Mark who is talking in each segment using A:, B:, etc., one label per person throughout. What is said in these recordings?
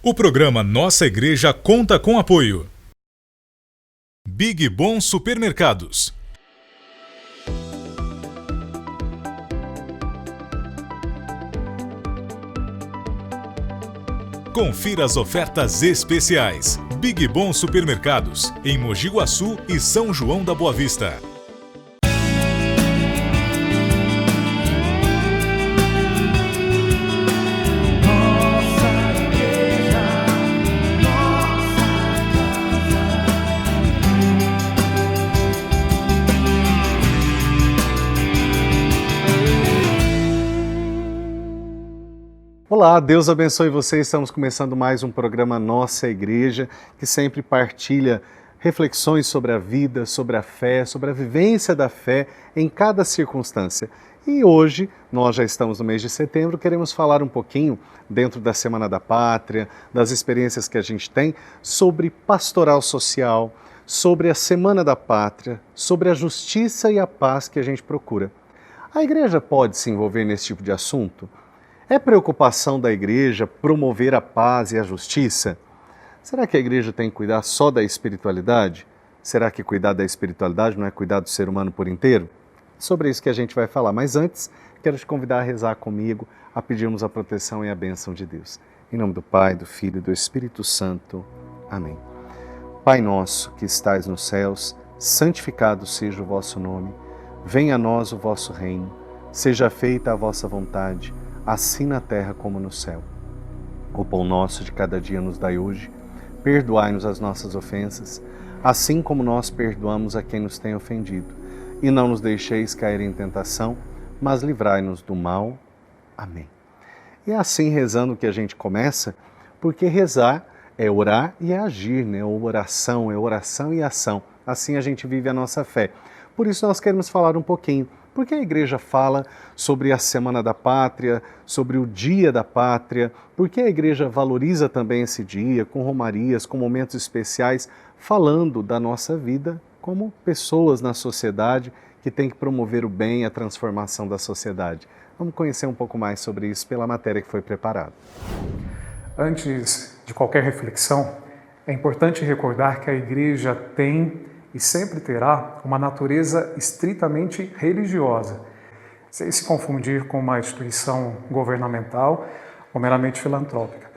A: O programa Nossa Igreja conta com apoio. Big Bom Supermercados. Confira as ofertas especiais. Big Bom Supermercados, em Mogi Guaçu e São João da Boa Vista.
B: Olá, Deus abençoe você. Estamos começando mais um programa Nossa Igreja, que sempre partilha reflexões sobre a vida, sobre a fé, sobre a vivência da fé em cada circunstância. E hoje, nós já estamos no mês de setembro, queremos falar um pouquinho, dentro da Semana da Pátria, das experiências que a gente tem, sobre pastoral social, sobre a Semana da Pátria, sobre a justiça e a paz que a gente procura. A igreja pode se envolver nesse tipo de assunto? É preocupação da igreja promover a paz e a justiça? Será que a igreja tem que cuidar só da espiritualidade? Será que cuidar da espiritualidade não é cuidar do ser humano por inteiro? Sobre isso que a gente vai falar. Mas antes, quero te convidar a rezar comigo, a pedirmos a proteção e a bênção de Deus. Em nome do Pai, do Filho e do Espírito Santo. Amém. Pai nosso que estais nos céus, santificado seja o vosso nome. Venha a nós o vosso reino. Seja feita a vossa vontade, assim na terra como no céu. O pão nosso de cada dia nos dai hoje. Perdoai-nos as nossas ofensas, assim como nós perdoamos a quem nos tem ofendido. E não nos deixeis cair em tentação, mas livrai-nos do mal. Amém. E é assim rezando que a gente começa, porque rezar é orar e é agir, né? Oração é oração e ação. Assim a gente vive a nossa fé. Por isso nós queremos falar um pouquinho. Porque a igreja fala sobre a Semana da Pátria, sobre o Dia da Pátria, porque a igreja valoriza também esse dia com romarias, com momentos especiais, falando da nossa vida como pessoas na sociedade que tem que promover o bem e a transformação da sociedade. Vamos conhecer um pouco mais sobre isso pela matéria que foi preparada.
C: Antes de qualquer reflexão, é importante recordar que a igreja tem e sempre terá uma natureza estritamente religiosa, sem se confundir com uma instituição governamental ou meramente filantrópica.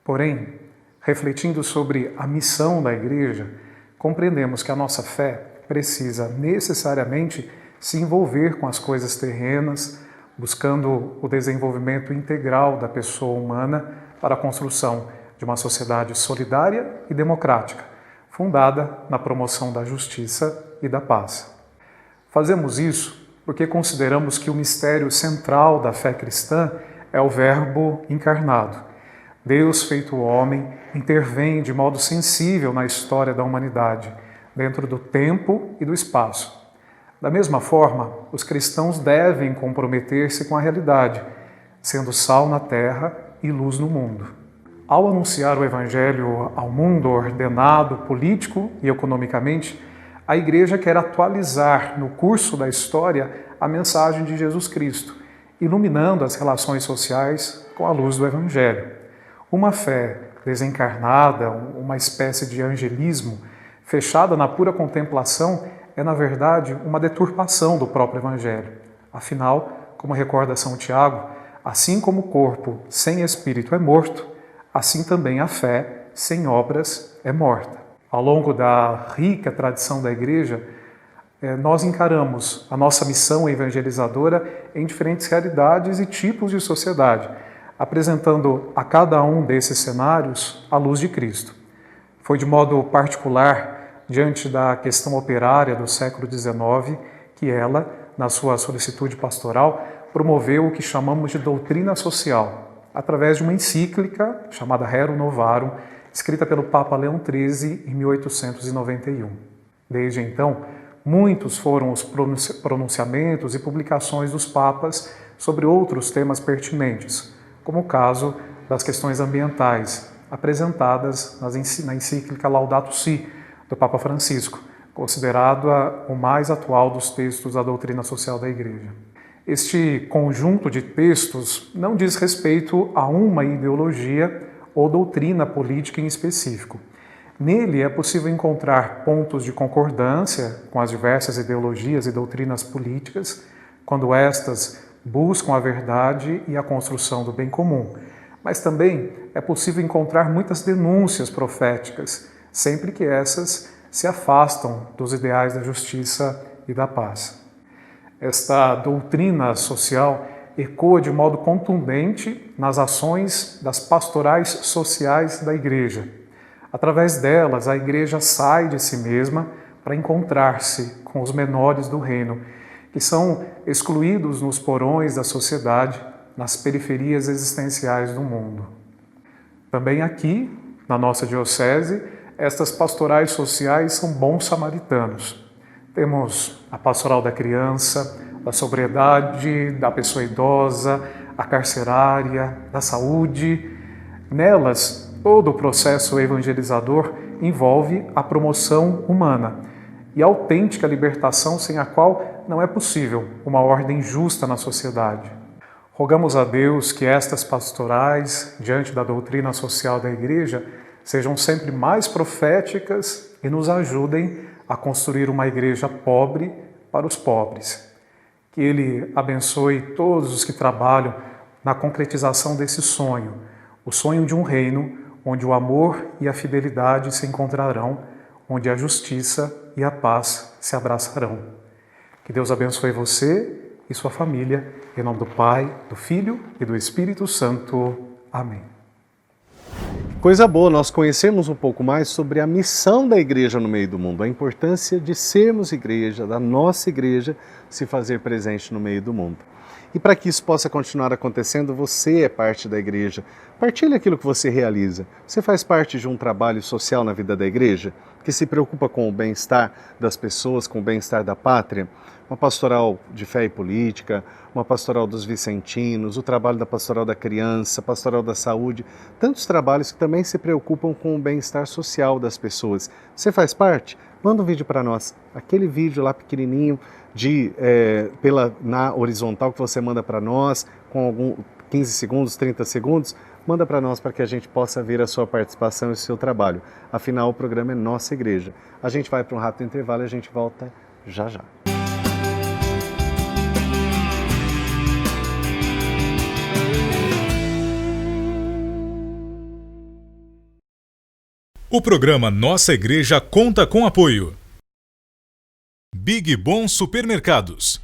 C: Porém, refletindo sobre a missão da igreja, compreendemos que a nossa fé precisa necessariamente se envolver com as coisas terrenas, buscando o desenvolvimento integral da pessoa humana para a construção de uma sociedade solidária e democrática, fundada na promoção da justiça e da paz. Fazemos isso porque consideramos que o mistério central da fé cristã é o Verbo encarnado. Deus feito homem intervém de modo sensível na história da humanidade, dentro do tempo e do espaço. Da mesma forma, os cristãos devem comprometer-se com a realidade, sendo sal na terra e luz no mundo. Ao anunciar o Evangelho ao mundo ordenado político e economicamente, a Igreja quer atualizar no curso da história a mensagem de Jesus Cristo, iluminando as relações sociais com a luz do Evangelho. Uma fé desencarnada, uma espécie de angelismo, fechada na pura contemplação, é na verdade uma deturpação do próprio Evangelho. Afinal, como recorda São Tiago, assim como o corpo sem espírito é morto, assim também a fé, sem obras, é morta. Ao longo da rica tradição da Igreja, nós encaramos a nossa missão evangelizadora em diferentes realidades e tipos de sociedade, apresentando a cada um desses cenários a luz de Cristo. Foi de modo particular, diante da questão operária do século XIX, que ela, na sua solicitude pastoral, promoveu o que chamamos de doutrina social, através de uma encíclica chamada Rerum Novarum, escrita pelo Papa Leão XIII em 1891. Desde então, muitos foram os pronunciamentos e publicações dos papas sobre outros temas pertinentes, como o caso das questões ambientais, apresentadas na encíclica Laudato Si, do Papa Francisco, considerado o mais atual dos textos da doutrina social da Igreja. Este conjunto de textos não diz respeito a uma ideologia ou doutrina política em específico. Nele é possível encontrar pontos de concordância com as diversas ideologias e doutrinas políticas, quando estas buscam a verdade e a construção do bem comum. Mas também é possível encontrar muitas denúncias proféticas, sempre que essas se afastam dos ideais da justiça e da paz. Esta doutrina social ecoa de modo contundente nas ações das pastorais sociais da Igreja. Através delas, a Igreja sai de si mesma para encontrar-se com os menores do reino, que são excluídos nos porões da sociedade, nas periferias existenciais do mundo. Também aqui, na nossa diocese, estas pastorais sociais são bons samaritanos. Temos a pastoral da criança, da sobriedade, da pessoa idosa, a carcerária, da saúde. Nelas, todo o processo evangelizador envolve a promoção humana e a autêntica libertação, sem a qual não é possível uma ordem justa na sociedade. Rogamos a Deus que estas pastorais, diante da doutrina social da Igreja, sejam sempre mais proféticas e nos ajudem a construir uma igreja pobre para os pobres. Que Ele abençoe todos os que trabalham na concretização desse sonho, o sonho de um reino onde o amor e a fidelidade se encontrarão, onde a justiça e a paz se abraçarão. Que Deus abençoe você e sua família, em nome do Pai, do Filho e do Espírito Santo. Amém.
B: Coisa boa nós conhecermos um pouco mais sobre a missão da igreja no meio do mundo, a importância de sermos igreja, da nossa igreja se fazer presente no meio do mundo. E para que isso possa continuar acontecendo, você é parte da igreja. Partilhe aquilo que você realiza. Você faz parte de um trabalho social na vida da igreja, que se preocupa com o bem-estar das pessoas, com o bem-estar da pátria? Uma pastoral de fé e política, uma pastoral dos vicentinos, o trabalho da pastoral da criança, pastoral da saúde, tantos trabalhos que também se preocupam com o bem-estar social das pessoas. Você faz parte? Manda um vídeo para nós, aquele vídeo lá pequenininho na horizontal que você manda para nós, com 15 segundos, 30 segundos, manda para nós para que a gente possa ver a sua participação e o seu trabalho. Afinal, o programa é Nossa Igreja. A gente vai para um rápido intervalo e a gente volta já já.
A: O programa Nossa Igreja conta com apoio. Big Bom Supermercados.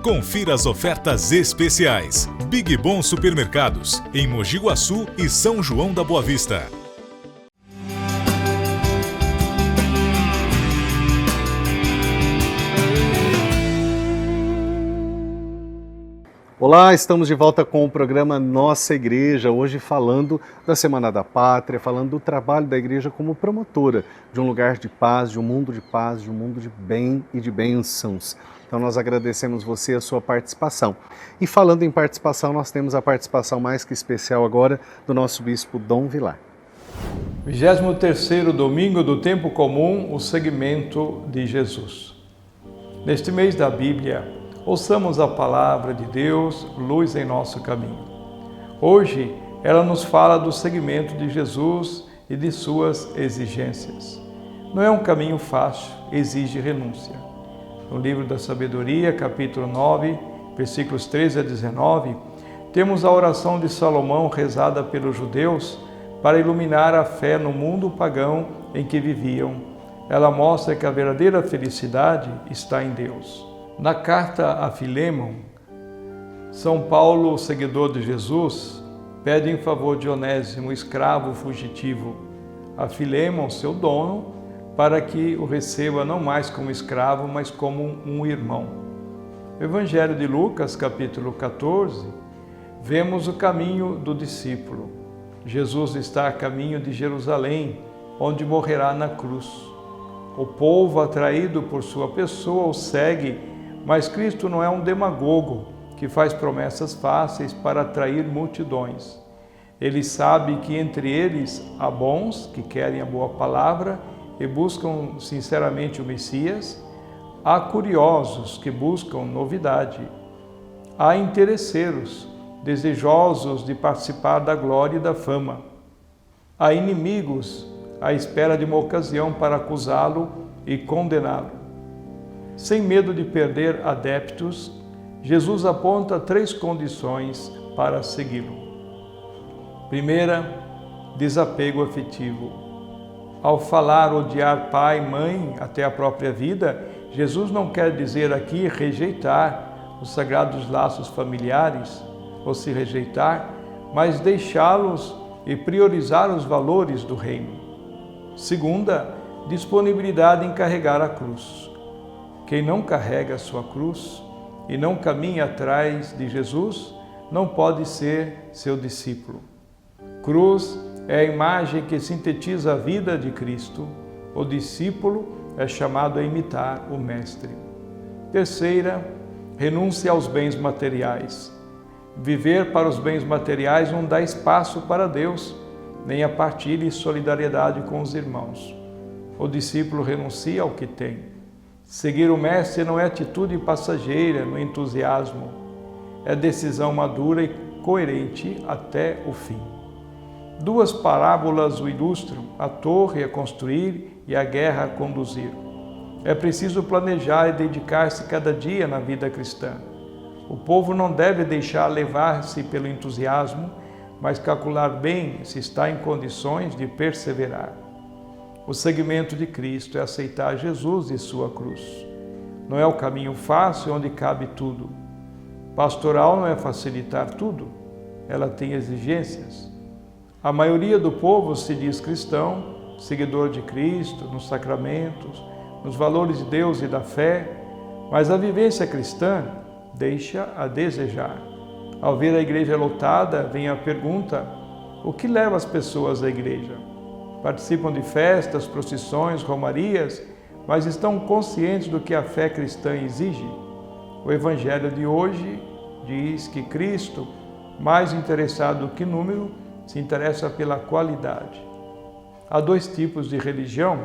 A: Confira as ofertas especiais. Big Bom Supermercados, em Mogi Guaçu e São João da Boa Vista.
B: Olá, estamos de volta com o programa Nossa Igreja, hoje falando da Semana da Pátria, falando do trabalho da igreja como promotora de um lugar de paz, de um mundo de paz, de um mundo de bem e de bênçãos. Então nós agradecemos você a sua participação. E falando em participação, nós temos a participação mais que especial agora do nosso bispo Dom Vilar.
D: 23º domingo do tempo comum, o segmento de Jesus. Neste mês da Bíblia, ouçamos a palavra de Deus, luz em nosso caminho. Hoje, ela nos fala do segmento de Jesus e de suas exigências. Não é um caminho fácil, exige renúncia. No livro da Sabedoria, capítulo 9, versículos 13 a 19, temos a oração de Salomão rezada pelos judeus para iluminar a fé no mundo pagão em que viviam. Ela mostra que a verdadeira felicidade está em Deus. Na carta a Filémon, São Paulo, seguidor de Jesus, pede em favor de Onésimo, escravo fugitivo, a Filémon, seu dono, para que o receba não mais como escravo, mas como um irmão. No Evangelho de Lucas, capítulo 14, vemos o caminho do discípulo. Jesus está a caminho de Jerusalém, onde morrerá na cruz. O povo, atraído por sua pessoa, o segue, mas Cristo não é um demagogo que faz promessas fáceis para atrair multidões. Ele sabe que entre eles há bons que querem a boa palavra e buscam sinceramente o Messias, Há curiosos que buscam novidade. Há interesseiros, desejosos de participar da glória e da fama. Há inimigos à espera de uma ocasião para acusá-lo e condená-lo. Sem medo de perder adeptos, Jesus aponta 3 condições para segui-lo. Primeira, desapego afetivo. Ao falar odiar pai, mãe, até a própria vida, Jesus não quer dizer aqui rejeitar os sagrados laços familiares ou se rejeitar, mas deixá-los e priorizar os valores do reino. Segunda, disponibilidade em carregar a cruz. Quem não carrega a sua cruz e não caminha atrás de Jesus, não pode ser seu discípulo. Cruz é a imagem que sintetiza a vida de Cristo. O discípulo é chamado a imitar o Mestre. Terceira, renúncia aos bens materiais. Viver para os bens materiais não dá espaço para Deus, nem a partilha e solidariedade com os irmãos. O discípulo renuncia ao que tem. Seguir o Mestre não é atitude passageira no entusiasmo, é decisão madura e coerente até o fim. 2 parábolas o ilustram: a torre a construir e a guerra a conduzir. É preciso planejar e dedicar-se cada dia na vida cristã. O povo não deve deixar levar-se pelo entusiasmo, mas calcular bem se está em condições de perseverar. O seguimento de Cristo é aceitar Jesus e sua cruz. Não é o caminho fácil onde cabe tudo. Pastoral não é facilitar tudo, ela tem exigências. A maioria do povo se diz cristão, seguidor de Cristo, nos sacramentos, nos valores de Deus e da fé, mas a vivência cristã deixa a desejar. Ao ver a igreja lotada, vem a pergunta: o que leva as pessoas à igreja? Participam de festas, procissões, romarias, mas estão conscientes do que a fé cristã exige? O Evangelho de hoje diz que Cristo, mais interessado que número, se interessa pela qualidade. Há 2 tipos de religião: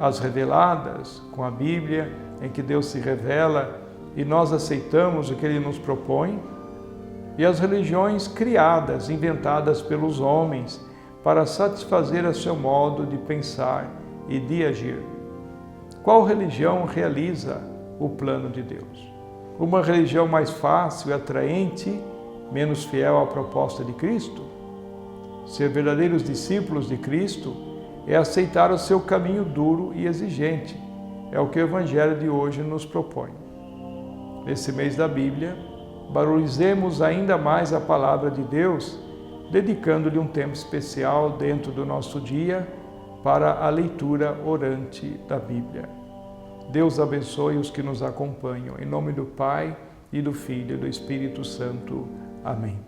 D: as reveladas, com a Bíblia, em que Deus se revela e nós aceitamos o que Ele nos propõe, e as religiões criadas, inventadas pelos homens, para satisfazer a seu modo de pensar e de agir. Qual religião realiza o plano de Deus? Uma religião mais fácil e atraente, menos fiel à proposta de Cristo? Ser verdadeiros discípulos de Cristo é aceitar o seu caminho duro e exigente. É o que o Evangelho de hoje nos propõe. Nesse mês da Bíblia, valorizemos ainda mais a palavra de Deus, dedicando-lhe um tempo especial dentro do nosso dia para a leitura orante da Bíblia. Deus abençoe os que nos acompanham. Em nome do Pai, e do Filho e do Espírito Santo. Amém.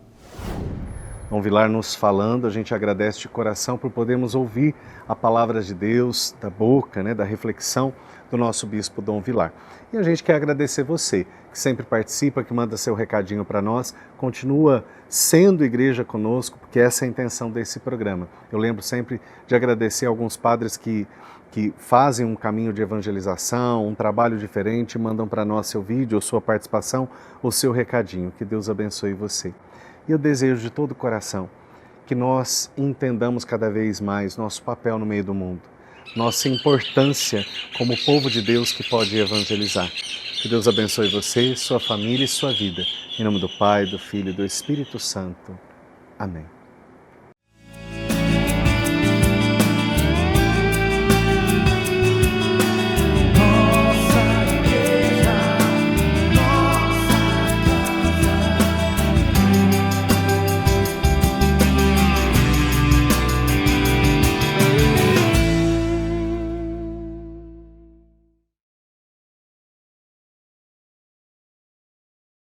B: Dom Vilar nos falando, a gente agradece de coração por podermos ouvir a palavra de Deus da boca, da reflexão do nosso Bispo Dom Vilar. E a gente quer agradecer você, que sempre participa, que manda seu recadinho para nós, continua sendo igreja conosco, porque essa é a intenção desse programa. Eu lembro sempre de agradecer a alguns padres que fazem um caminho de evangelização, um trabalho diferente, mandam para nós seu vídeo, ou sua participação, ou seu recadinho. Que Deus abençoe você. E eu desejo de todo o coração que nós entendamos cada vez mais nosso papel no meio do mundo, nossa importância como povo de Deus que pode evangelizar. Que Deus abençoe você, sua família e sua vida. Em nome do Pai, do Filho e do Espírito Santo. Amém.